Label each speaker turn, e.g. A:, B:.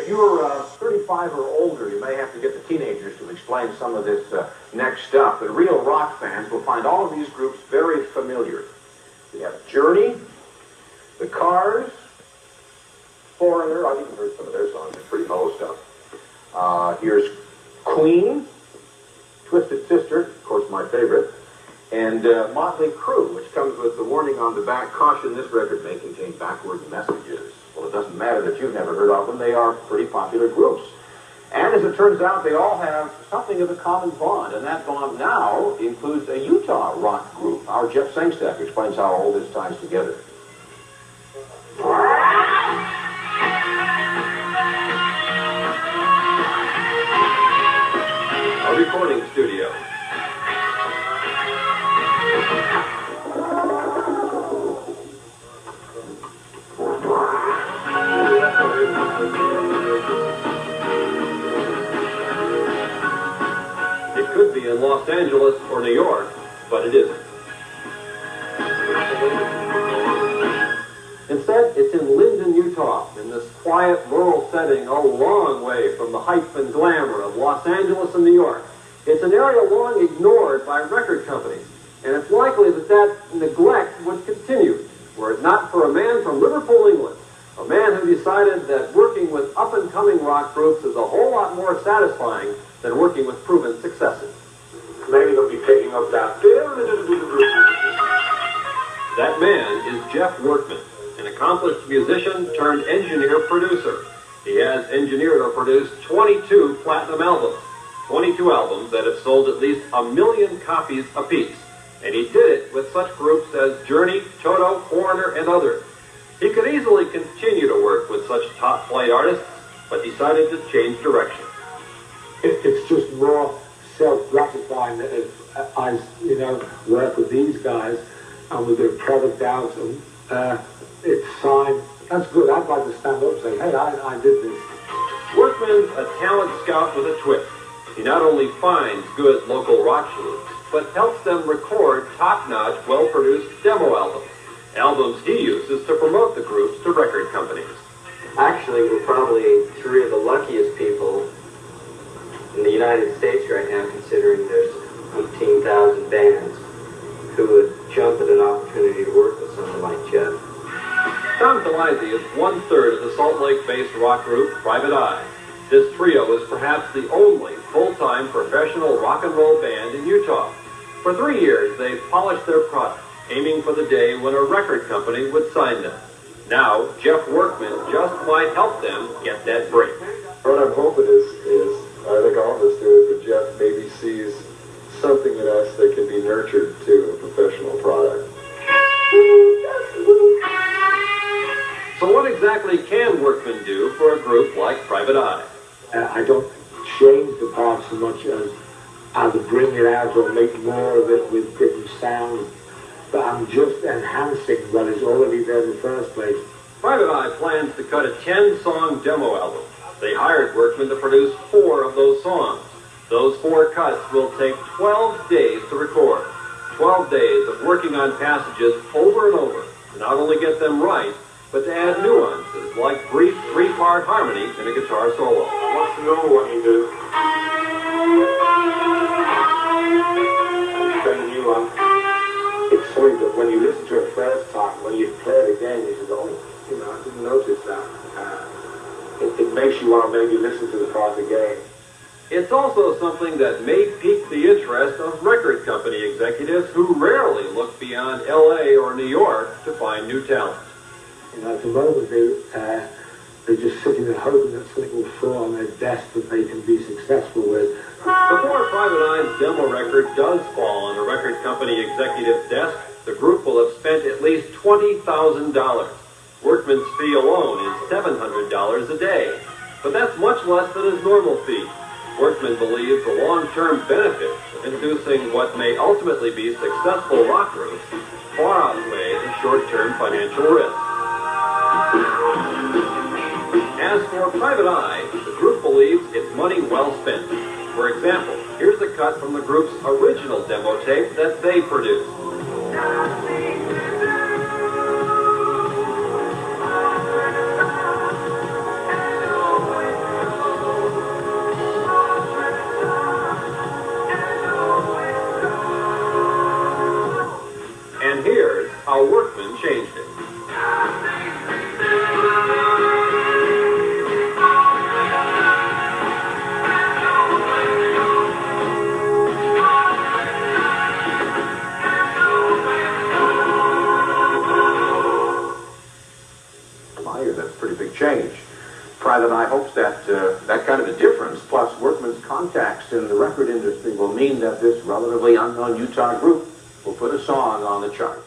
A: If you're 35 or older, you may have to get the teenagers to explain some of this next stuff. But real rock fans will find all of these groups very familiar. We have Journey, The Cars, Foreigner. I've even heard some of their songs. It's pretty mellow stuff. Here's Queen, Twisted Sister, of course my favorite, and Motley Crue, which comes with the warning on the back, caution, this record may contain backward messages. Well, it doesn't matter that you've never heard of them. They are pretty popular groups. And as it turns out, they all have something of a common bond, and that bond now includes a Utah rock group. Our Jeff Sengstack explains how all this ties together. A recording studio. It could be in Los Angeles or New York, but it isn't. Instead, it's in Linden, Utah, in this quiet, rural setting a long way from the hype and glamour of Los Angeles and New York. It's an area long ignored by record companies, and it's likely that that neglect would continue, were it not for a man from Liverpool, England, a man who decided that working with up-and-coming rock groups is a whole lot more satisfying than working with proven successes.
B: Maybe they'll be picking up that.
A: That man is Jeff Workman, an accomplished musician turned engineer-producer. He has engineered or produced 22 platinum albums, 22 albums that have sold at least 1 million copies apiece. And he did it with such groups as Journey, Toto, Foreigner, and others. He could easily continue to work with such top-flight artists, but decided to change direction.
B: It's just more self-gratifying that if I, work with these guys and we get a product out and it's signed. That's good. I'd like to stand up and say, hey, I did this.
A: Workman's a talent scout with a twist. He not only finds good local rock groups, but helps them record top-notch, well-produced demo albums. Albums he uses to promote the groups to record companies.
C: Actually, we're probably three of the luckiest people in the United States right now, considering there's 18,000 bands who would jump at an opportunity to work with someone like Jeff.
A: Tom Talisi is 1/3 of the Salt Lake-based rock group Private Eye. This trio is perhaps the only full-time professional rock and roll band in Utah. For 3 years, they've polished their product, aiming for the day when a record company would sign them. Now, Jeff Workman just might help them get that break.
D: What I'm hoping is I think all of us do, is that Jeff maybe sees something in us that can be nurtured to a professional product.
A: So what exactly can Workman do for a group like Private Eye?
B: I don't change the part so much as either bring it out or make more of it with different sounds, but I'm just enhancing what is already there in the first place.
A: Private Eye plans to cut a 10-song demo album. They hired Workman to produce 4 of those songs. Those 4 cuts will take 12 days to record. 12 days of working on passages over and over to not only get them right, but to add nuances like brief 3-part harmonies in a guitar solo.
B: Wants to know what you do. It's a new one. It's funny that when you listen to it first time, when you play it again, you say, oh, I didn't notice that. It makes you want to maybe listen to the part again.
A: It's also something that may pique the interest of record company executives who rarely look beyond L.A. or New York to find new talent.
B: At the moment, they're just sitting there hoping that something will fall on their desk that they can be successful with.
A: Before Private Eye's demo record does fall on a record company executive's desk, the group will have spent at least $20,000. Workman's fee alone is $700 a day, but that's much less than his normal fee. Workman believes the long-term benefits of introducing what may ultimately be successful rock groups far outweigh the short-term financial risk. As for Private Eye, the group believes it's money well spent. For example, here's a cut from the group's original demo tape that they produced. year. That's a pretty big change. Private Eye hopes that that kind of a difference, plus Workman's contacts in the record industry, will mean that this relatively unknown Utah group will put a song on the chart.